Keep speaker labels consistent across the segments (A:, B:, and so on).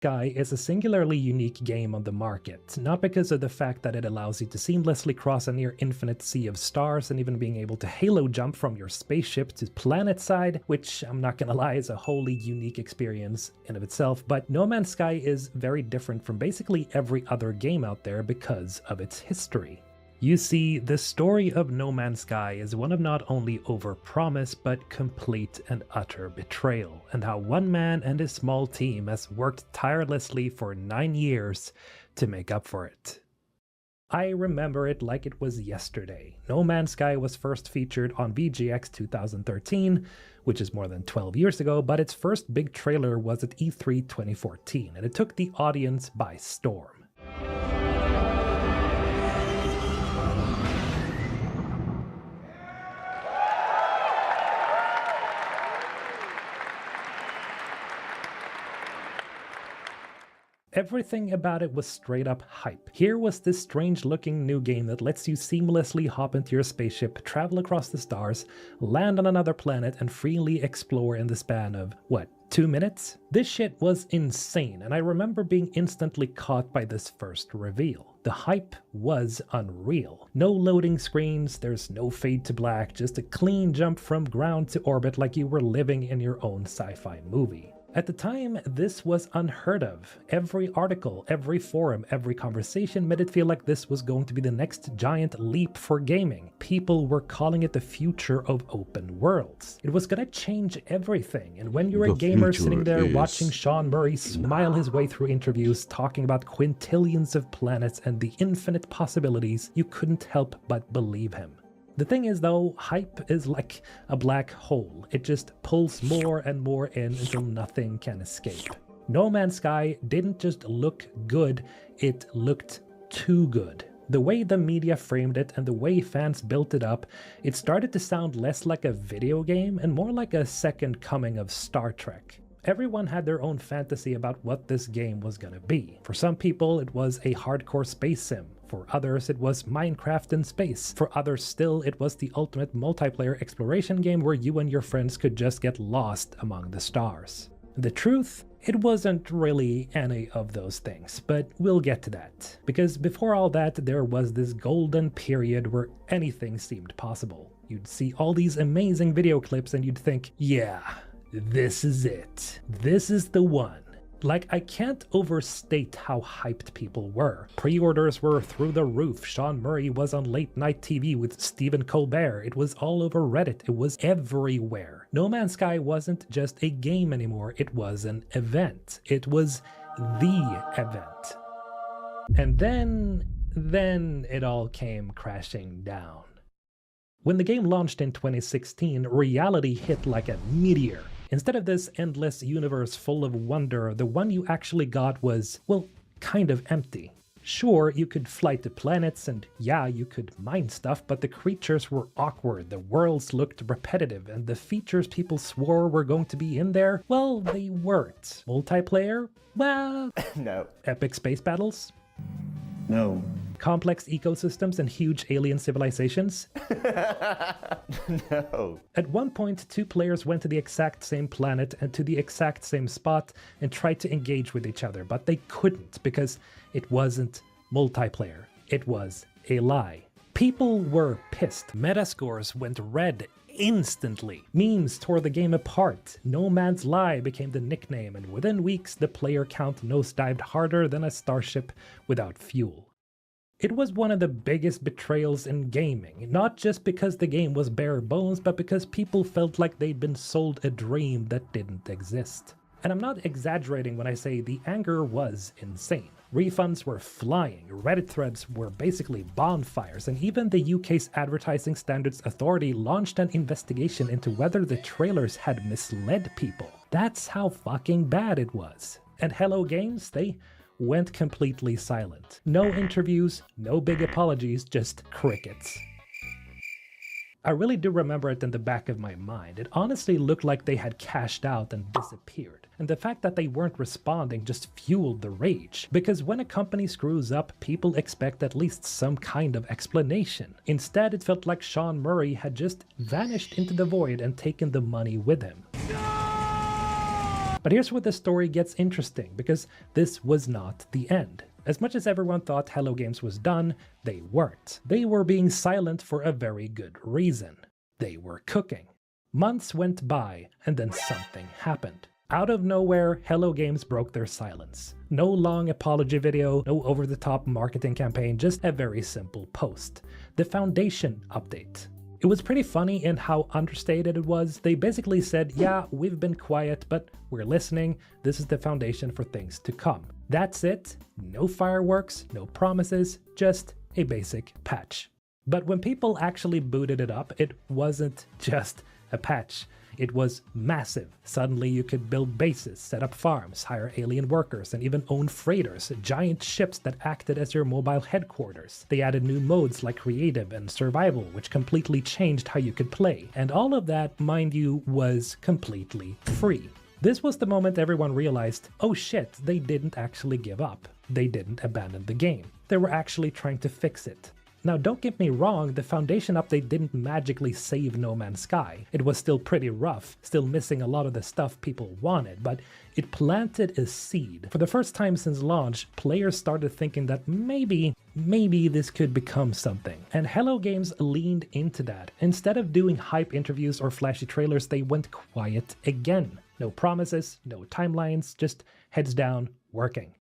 A: Sky is a singularly unique game on the market, not because of the fact that it allows you to seamlessly cross a near infinite sea of stars and even being able to halo jump from your spaceship to planet side, which I'm not gonna lie is a wholly unique experience in of itself, but No Man's Sky is very different from basically every other game out there because of its history. You see, the story of No Man's Sky is one of not only overpromise, but complete and utter betrayal, and how one man and his small team has worked tirelessly for 9 years to make up for it. I remember it like it was yesterday. No Man's Sky was first featured on VGX 2013, which is more than 12 years ago, but its first big trailer was at E3 2014, and it took the audience by storm. Everything about it was straight up hype. Here was this strange looking new game that lets you seamlessly hop into your spaceship, travel across the stars, land on another planet, and freely explore in the span of, what, 2 minutes? This shit was insane, and I remember being instantly caught by this first reveal. The hype was unreal. No loading screens, there's no fade to black, just a clean jump from ground to orbit like you were living in your own sci-fi movie. At the time, this was unheard of. Every article, every forum, every conversation made it feel like this was going to be the next giant leap for gaming. People were calling it the future of open worlds. It was gonna change everything, and when you're a gamer sitting there watching Sean Murray smile his way through interviews talking about quintillions of planets and the infinite possibilities, you couldn't help but believe him. The thing is though, hype is like a black hole. It just pulls more and more in until nothing can escape. No Man's Sky didn't just look good, it looked too good. The way the media framed it and the way fans built it up, it started to sound less like a video game and more like a second coming of Star Trek. Everyone had their own fantasy about what this game was gonna be. For some people, it was a hardcore space sim. For others, it was Minecraft in space. For others still, it was the ultimate multiplayer exploration game where you and your friends could just get lost among the stars. The truth? It wasn't really any of those things, but we'll get to that. Because before all that, there was this golden period where anything seemed possible. You'd see all these amazing video clips and you'd think, yeah, this is it. This is the one. Like, I can't overstate how hyped people were. Pre-orders were through the roof. Sean Murray was on late night TV with Stephen Colbert. It was all over Reddit. It was everywhere. No Man's Sky wasn't just a game anymore. It was an event. It was the event. And then it all came crashing down. When the game launched in 2016, reality hit like a meteor. Instead of this endless universe full of wonder, the one you actually got was, well, kind of empty. Sure, you could fly to planets and yeah, you could mine stuff, but the creatures were awkward, the worlds looked repetitive, and the features people swore were going to be in there, well, they weren't. Multiplayer? Well,
B: no.
A: Epic space battles?
B: No.
A: Complex ecosystems and huge alien civilizations?
B: No.
A: At one point, 2 players went to the exact same planet and to the exact same spot and tried to engage with each other, but they couldn't because it wasn't multiplayer. It was a lie. People were pissed. Metascores went red instantly. Memes tore the game apart. No Man's Lie became the nickname, and within weeks, the player count nosedived harder than a starship without fuel. It was one of the biggest betrayals in gaming, not just because the game was bare bones, but because people felt like they'd been sold a dream that didn't exist. And I'm not exaggerating when I say the anger was insane. Refunds were flying, Reddit threads were basically bonfires, and even the UK's Advertising Standards Authority launched an investigation into whether the trailers had misled people. That's how fucking bad it was. And Hello Games, they went completely silent. No interviews, no big apologies, just crickets. I really do remember it in the back of my mind. It honestly looked like they had cashed out and disappeared. And the fact that they weren't responding just fueled the rage. Because when a company screws up, people expect at least some kind of explanation. Instead, it felt like Sean Murray had just vanished into the void and taken the money with him. But here's where the story gets interesting, because this was not the end. As much as everyone thought Hello Games was done, they weren't. They were being silent for a very good reason. They were cooking. Months went by, and then something happened. Out of nowhere, Hello Games broke their silence. No long apology video, no over-the-top marketing campaign, just a very simple post. The Foundation update. It was pretty funny in how understated it was. They basically said, yeah, we've been quiet, but we're listening. This is the foundation for things to come. That's it. No fireworks, no promises, just a basic patch. But when people actually booted it up, it wasn't just a patch. It was massive. Suddenly you could build bases, set up farms, hire alien workers, and even own freighters, giant ships that acted as your mobile headquarters. They added new modes like creative and survival, which completely changed how you could play. And all of that, mind you, was completely free. This was the moment everyone realized, oh shit, they didn't actually give up. They didn't abandon the game. They were actually trying to fix it. Now don't get me wrong, the Foundation update didn't magically save No Man's Sky. It was still pretty rough, still missing a lot of the stuff people wanted, but it planted a seed. For the first time since launch, players started thinking that maybe this could become something. And Hello Games leaned into that. Instead of doing hype interviews or flashy trailers, they went quiet again. No promises, no timelines, just heads down, working.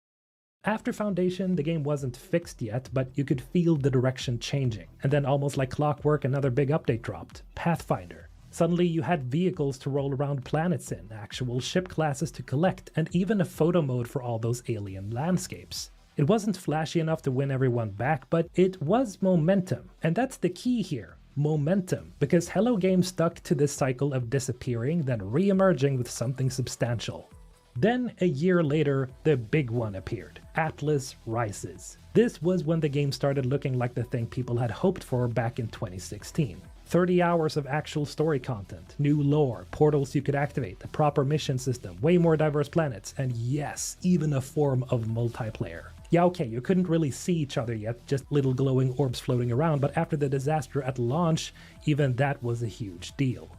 A: After Foundation, the game wasn't fixed yet, but you could feel the direction changing. And then almost like clockwork, another big update dropped, Pathfinder. Suddenly you had vehicles to roll around planets in, actual ship classes to collect, and even a photo mode for all those alien landscapes. It wasn't flashy enough to win everyone back, but it was momentum. And that's the key here. Momentum, because Hello Games stuck to this cycle of disappearing, then re-emerging with something substantial. Then, a year later, the big one appeared, Atlas Rises. This was when the game started looking like the thing people had hoped for back in 2016. 30 hours of actual story content, new lore, portals you could activate, a proper mission system, way more diverse planets, and yes, even a form of multiplayer. Yeah, okay, you couldn't really see each other yet, just little glowing orbs floating around, but after the disaster at launch, even that was a huge deal.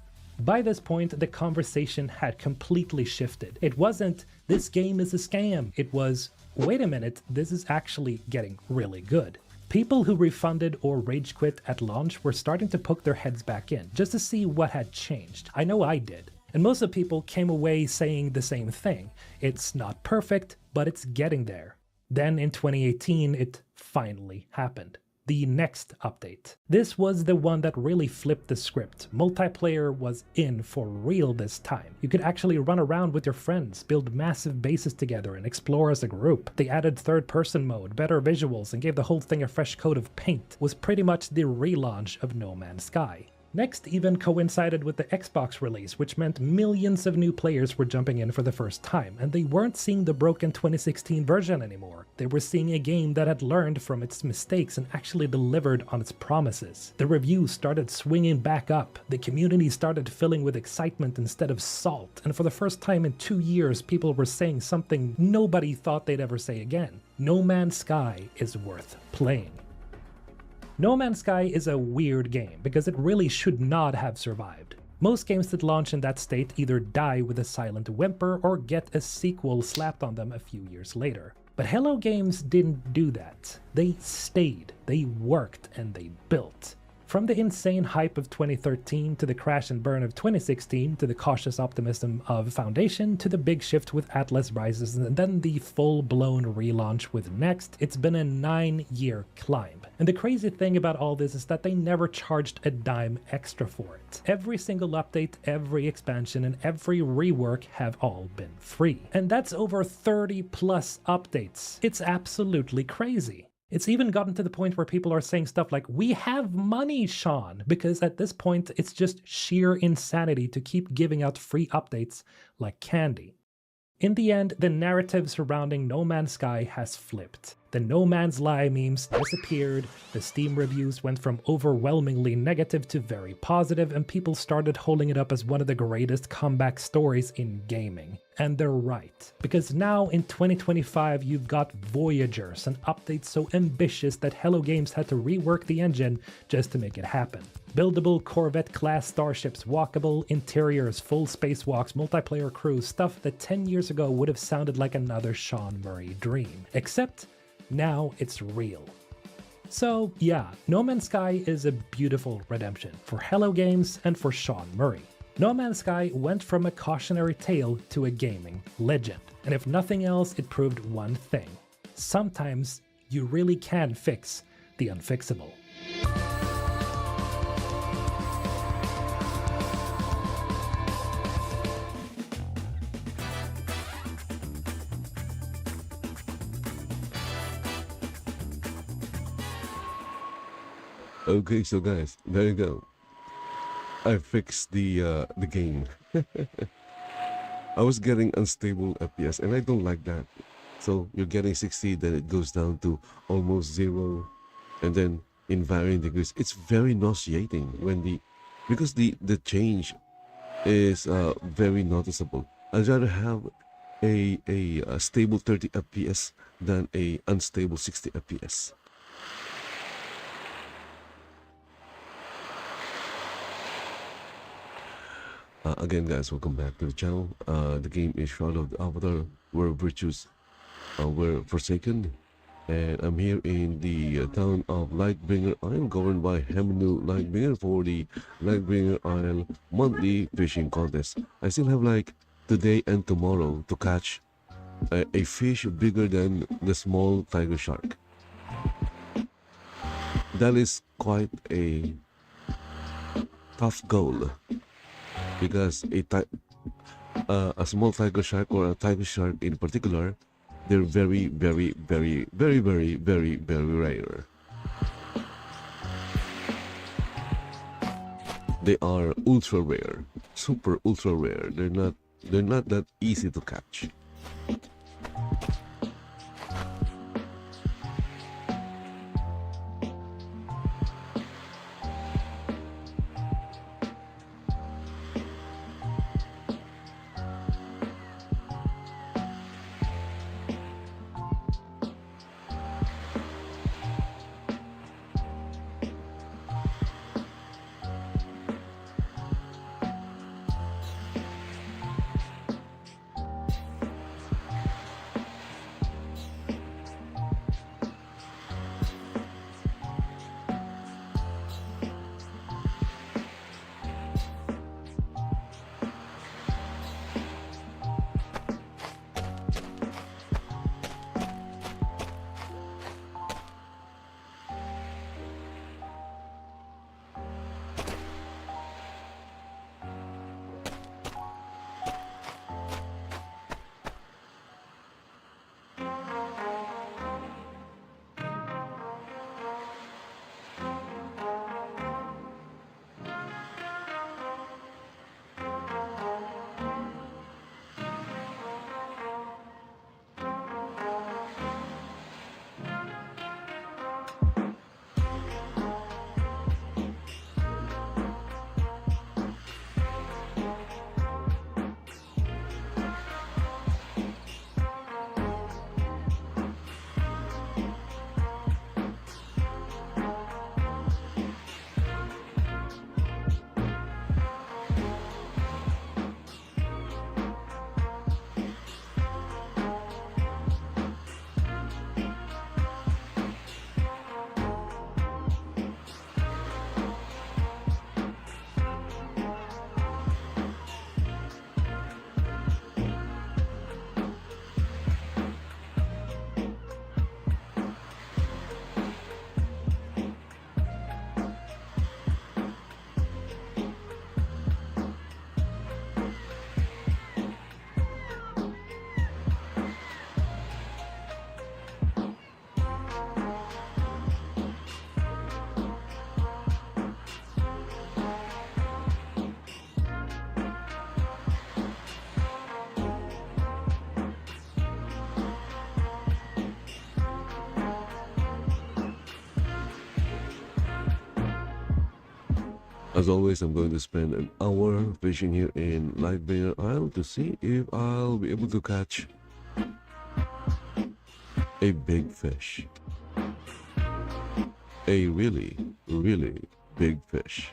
A: By this point, the conversation had completely shifted. It wasn't, this game is a scam. It was, wait a minute, this is actually getting really good. People who refunded or rage quit at launch were starting to poke their heads back in, just to see what had changed. I know I did. And most of the people came away saying the same thing. It's not perfect, but it's getting there. Then in 2018, it finally happened. The next update. This was the one that really flipped the script. Multiplayer was in for real this time. You could actually run around with your friends, build massive bases together, and explore as a group. They added third-person mode, better visuals, and gave the whole thing a fresh coat of paint. It was pretty much the relaunch of No Man's Sky. Next even coincided with the Xbox release, which meant millions of new players were jumping in for the first time, and they weren't seeing the broken 2016 version anymore. They were seeing a game that had learned from its mistakes and actually delivered on its promises. The reviews started swinging back up, the community started filling with excitement instead of salt, and for the first time in 2 years people were saying something nobody thought they'd ever say again. No Man's Sky is worth playing. No Man's Sky is a weird game, because it really should not have survived. Most games that launch in that state either die with a silent whimper or get a sequel slapped on them a few years later. But Hello Games didn't do that. They stayed, they worked, and they built. From the insane hype of 2013 to the crash and burn of 2016 to the cautious optimism of Foundation to the big shift with Atlas Rises and then the full-blown relaunch with Next, it's been a 9-year climb. And the crazy thing about all this is that they never charged a dime extra for it. Every single update, every expansion, and every rework have all been free. And that's over 30 plus updates. It's absolutely crazy. It's even gotten to the point where people are saying stuff like, we have money, Sean, because at this point it's just sheer insanity to keep giving out free updates like candy. In the end, the narrative surrounding No Man's Sky has flipped. The No Man's Lie memes disappeared, the Steam reviews went from overwhelmingly negative to very positive, and people started holding it up as one of the greatest comeback stories in gaming. And they're right, because now in 2025 you've got Voyagers, an update so ambitious that Hello Games had to rework the engine just to make it happen. Buildable Corvette-class starships, walkable interiors, full spacewalks, multiplayer crews, stuff that 10 years ago would have sounded like another Sean Murray dream. Except now it's real. So yeah, No Man's Sky is a beautiful redemption for Hello Games and for Sean Murray. No Man's Sky went from a cautionary tale to a gaming legend. And if nothing else, it proved one thing. Sometimes you really can fix the unfixable.
B: Okay, so guys, there you go. I fixed the game. I was getting unstable FPS, and I don't like that. So you're getting 60, then it goes down to almost 0, and then in varying degrees. It's very nauseating when because the change is very noticeable. I'd rather have a stable 30 FPS than a unstable 60 FPS. Again, guys, welcome back to the channel. The game is Shroud of the Avatar, where virtues were forsaken. And I'm here in the town of Lightbringer Isle, governed by Hemnu Lightbringer for the Lightbringer Isle monthly fishing contest. I still have like today and tomorrow to catch a fish bigger than the small tiger shark. That is quite a tough goal. Because a small tiger shark or a tiger shark in particular, they're very, very, very, very, very, very, very rare. They are ultra rare, super ultra rare. They're not that easy to catch. As always, I'm going to spend an hour fishing here in Livestreaming Isle to see if I'll be able to catch a big fish. A really, really big fish.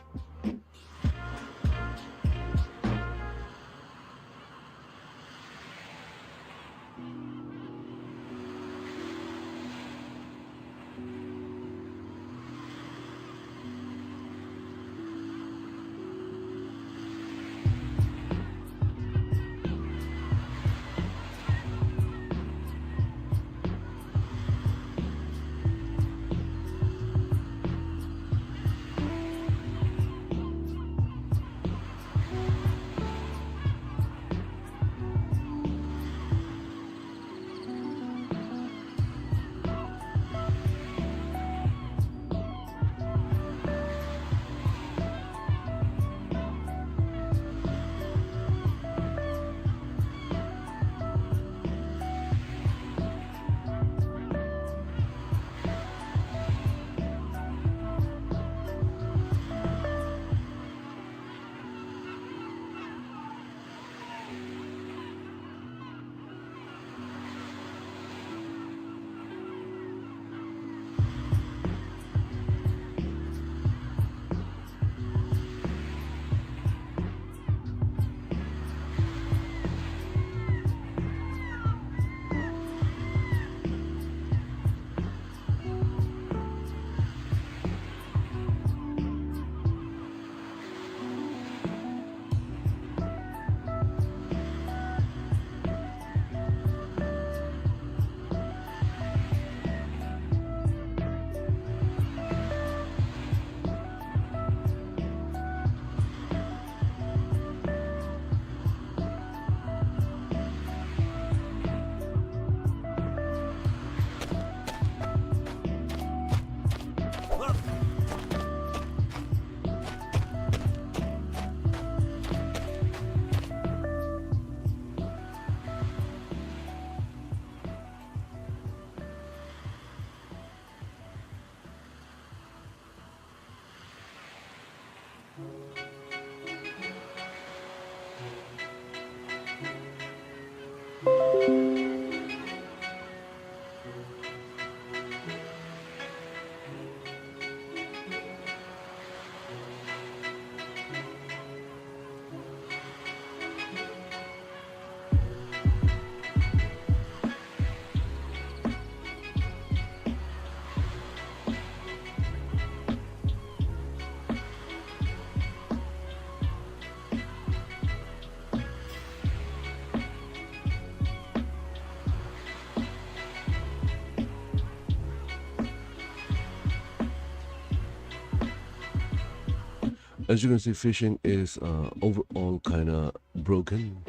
B: As you can see, fishing is overall kind of broken.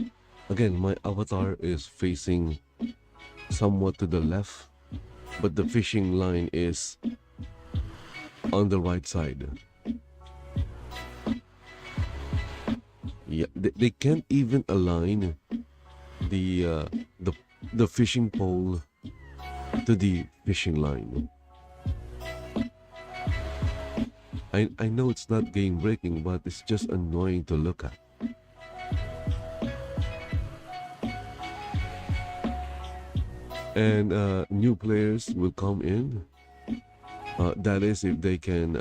B: Again, my avatar is facing somewhat to the left, but the fishing line is on the right side. Yeah, they can't even align the fishing pole to the fishing line. I know it's not game breaking, but it's just annoying to look at. And new players will come in. That is, if they can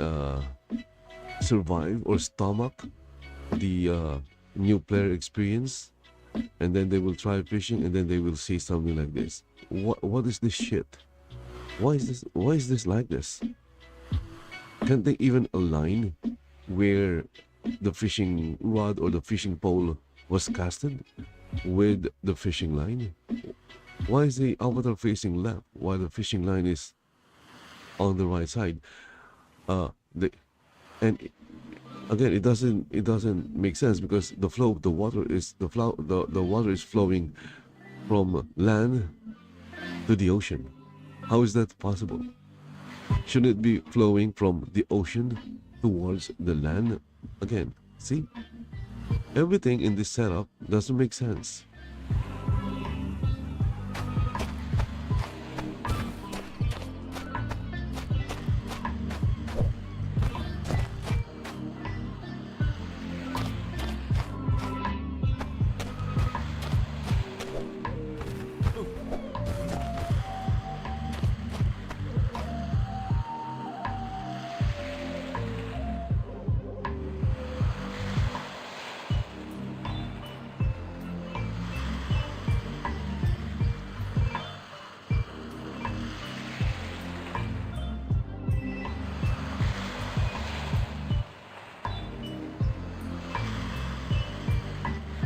B: survive or stomach the new player experience, and then they will try fishing, and then they will see something like this. What is this shit? Why is this like this? Can't they even align where the fishing rod or the fishing pole was casted with the fishing line? Why is the avatar facing left while the fishing line is on the right side? And again, it doesn't make sense, because the flow of the water is the water is flowing from land to the ocean. How is that possible? Shouldn't it be flowing from the ocean towards the land? Again, see? Everything in this setup doesn't make sense.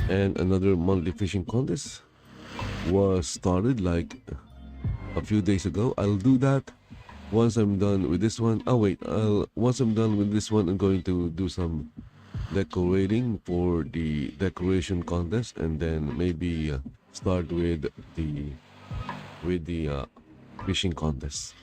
B: And another monthly fishing contest was started like a few days ago. I'll do that once I'm done with this one. Oh wait, once I'm done with this one, I'm going to do some decorating for the decoration contest, and then maybe start with the fishing contest.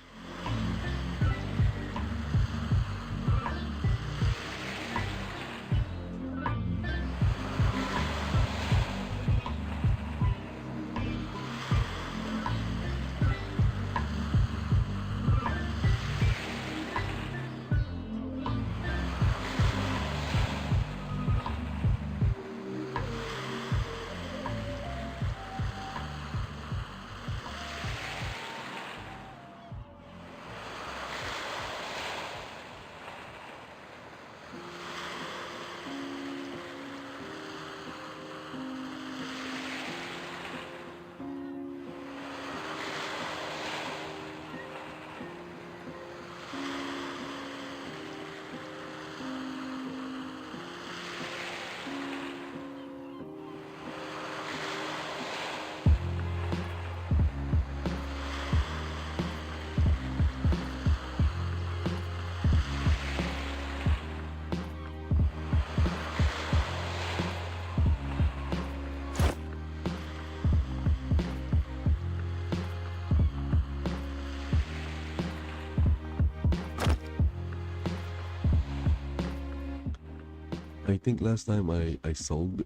B: I think last time I sold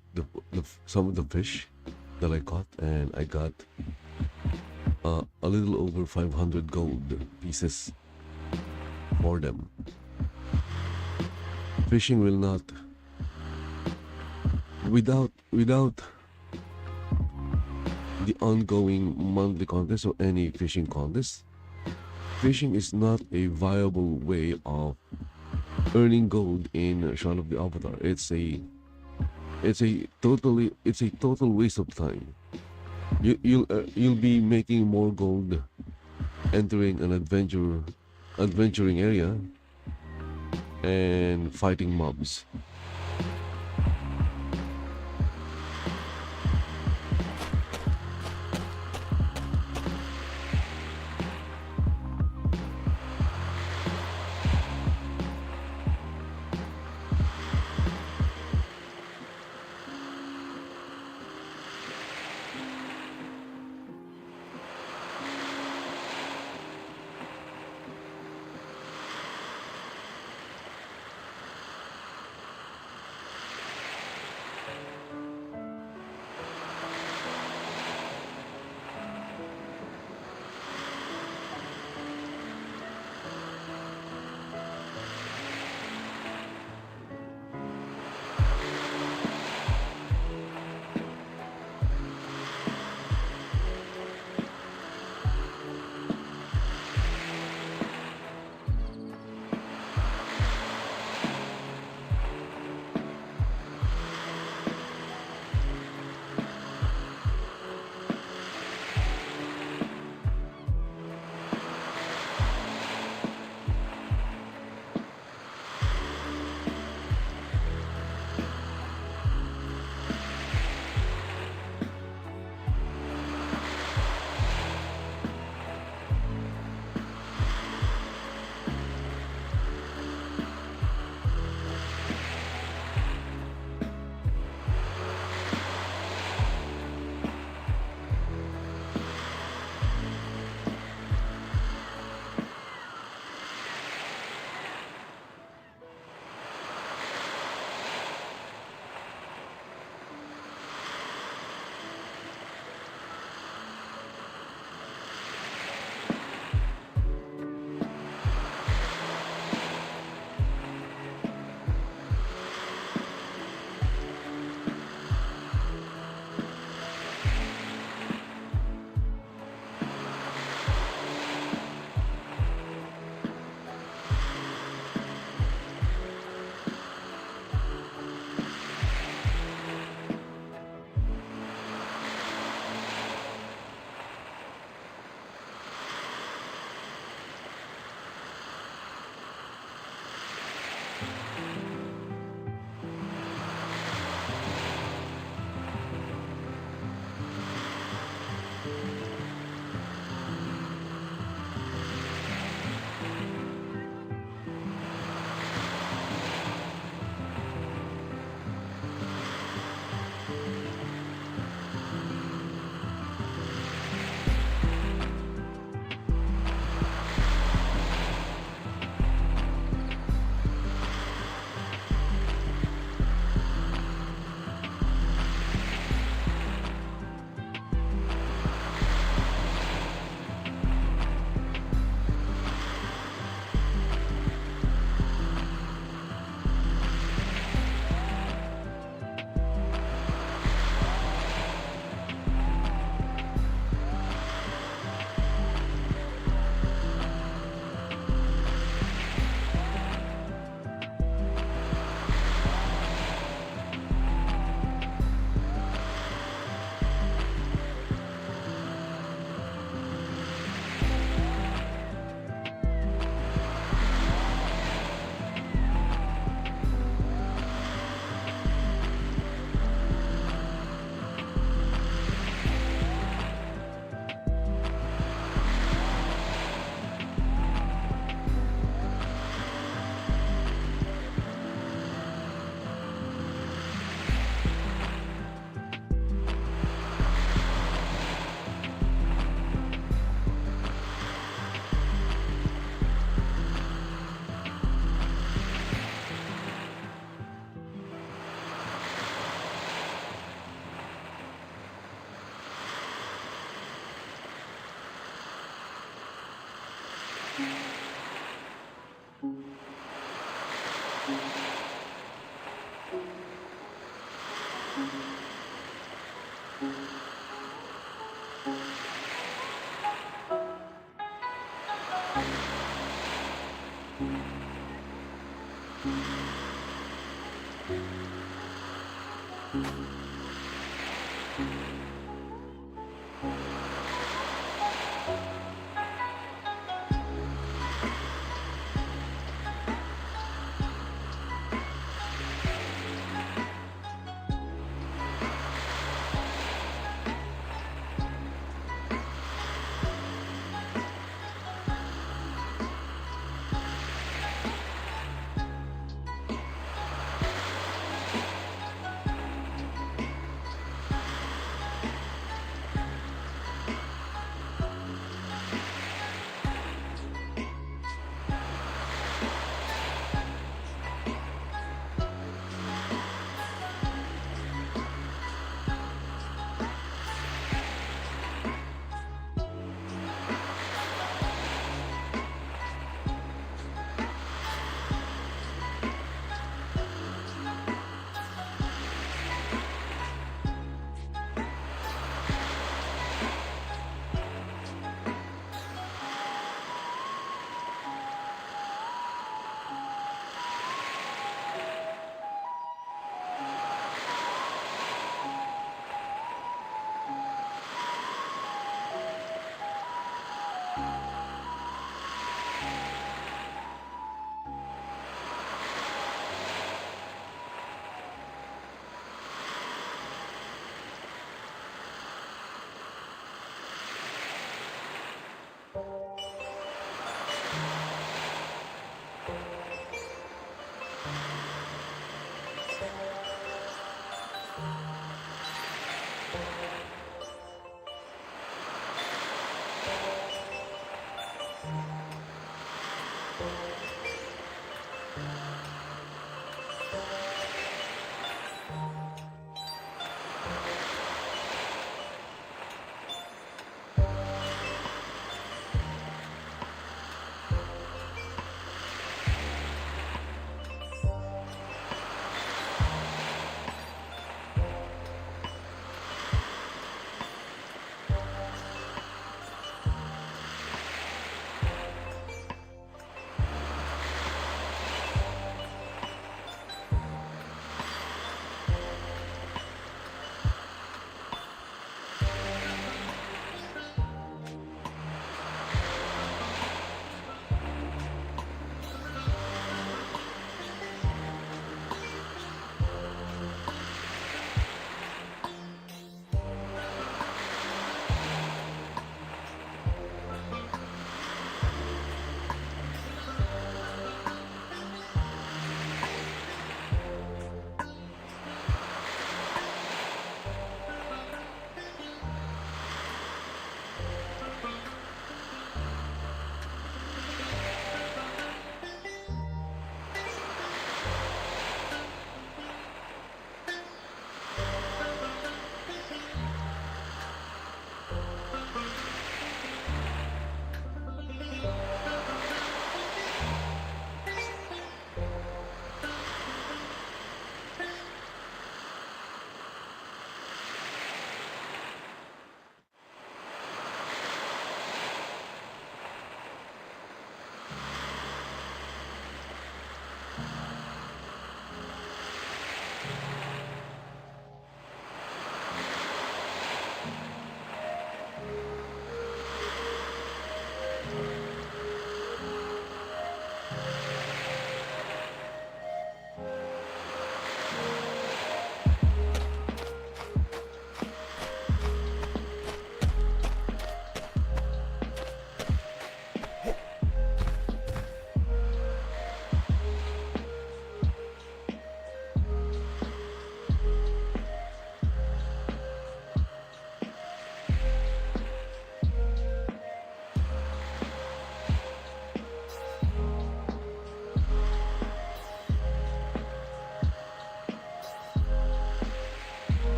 B: some of the fish that I caught, and I got a little over 500 gold pieces for them. Fishing will not, without the ongoing monthly contest or any fishing contest, fishing is not a viable way of earning gold in Shaun of the Avatar. It's a total waste of time. You'll be making more gold entering an adventuring area and fighting mobs.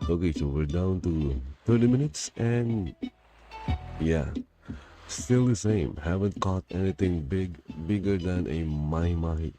B: Okay, so we're down to 30 minutes and yeah, still the same. Haven't caught anything bigger than a mahi-mahi.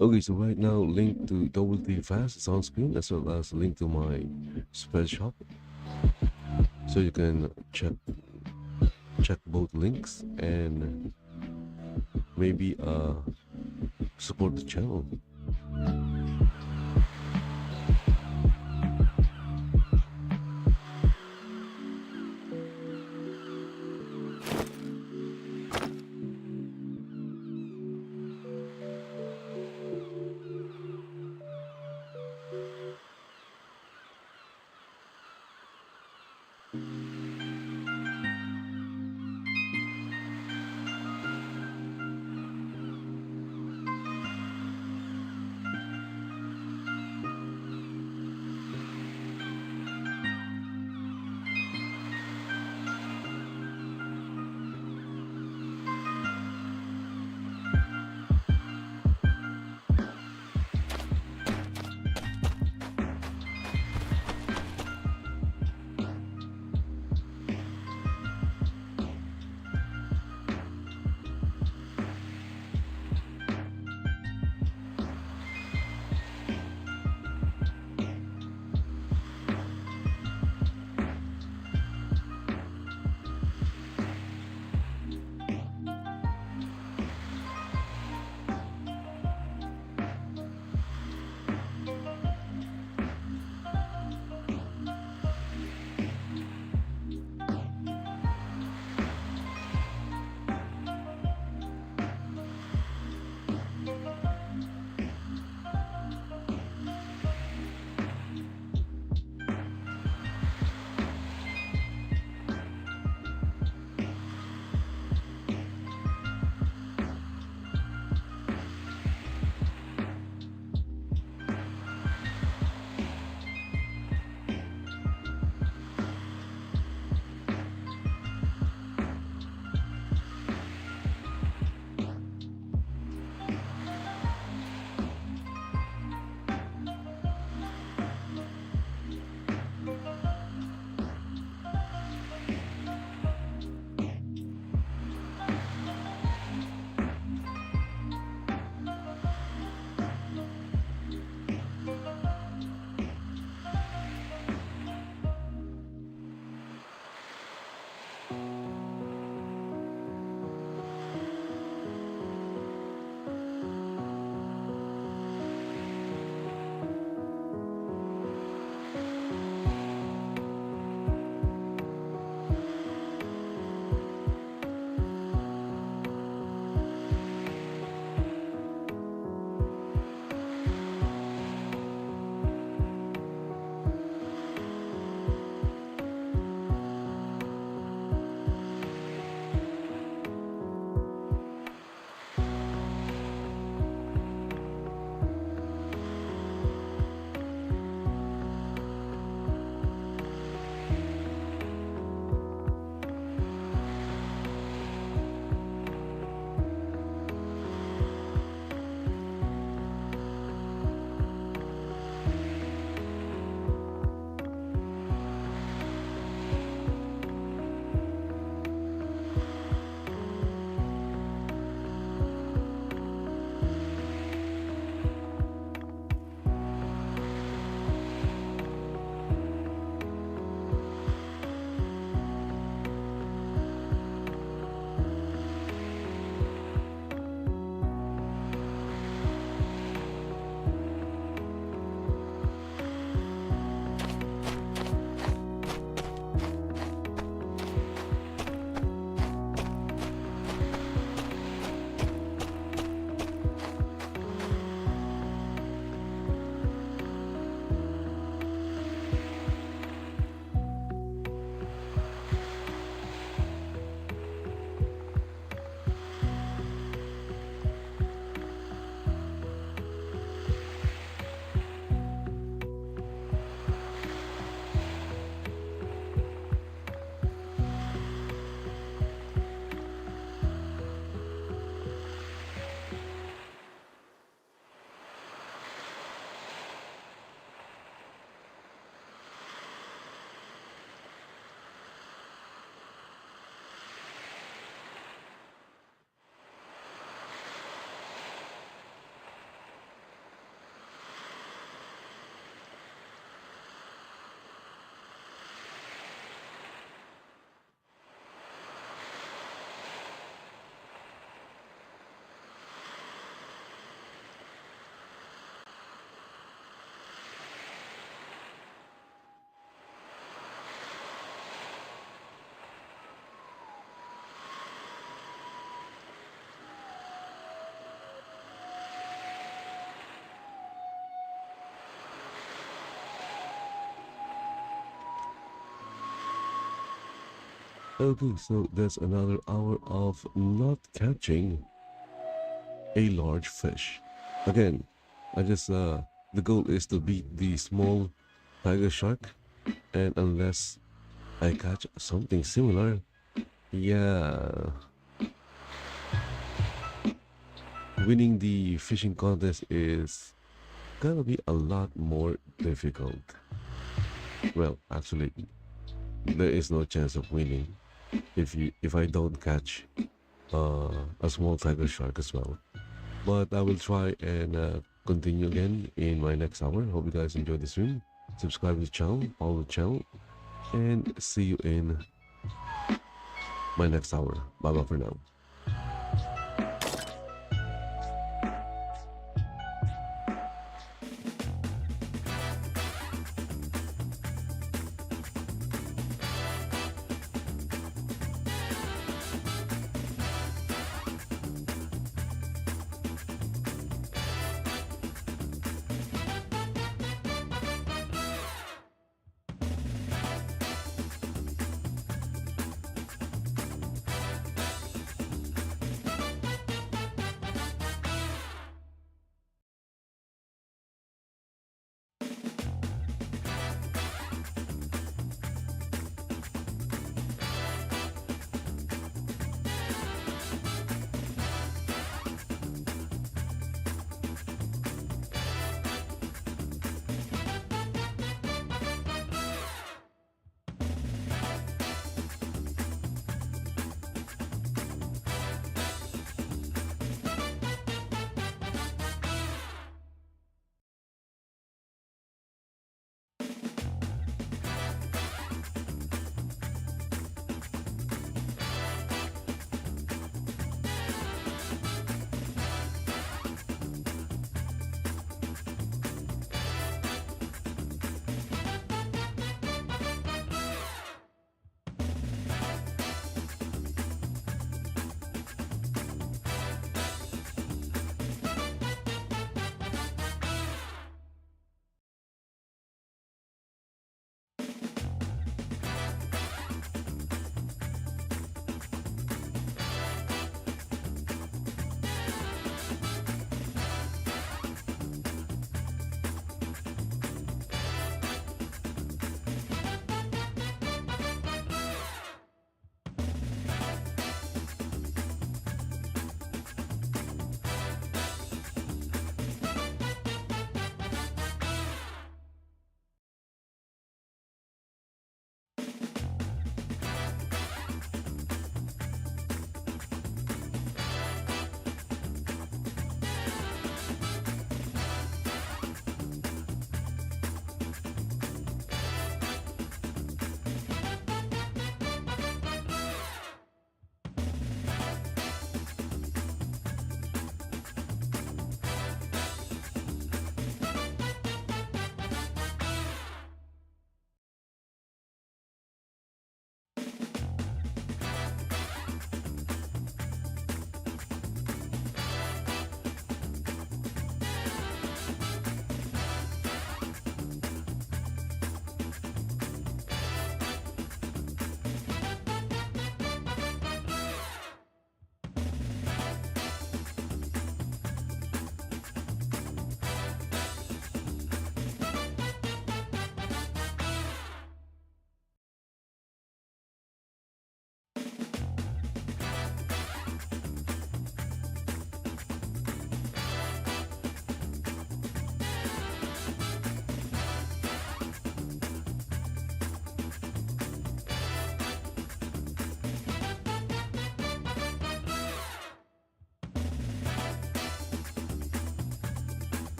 B: Okay, so right now, link to Double Fast is on screen, as well as link to my spread shop, so you can check both links and maybe support the channel. Okay, so that's another hour of not catching a large fish. Again, the goal is to beat the small tiger shark, and unless I catch something similar, yeah, winning the fishing contest is gonna be a lot more difficult. Well, actually, there is no chance of winning if I don't catch a small tiger shark as well. But I will try and continue again in my next hour. Hope you guys enjoyed the stream. Subscribe to the channel, follow the channel, and see you in my next hour. Bye bye for now.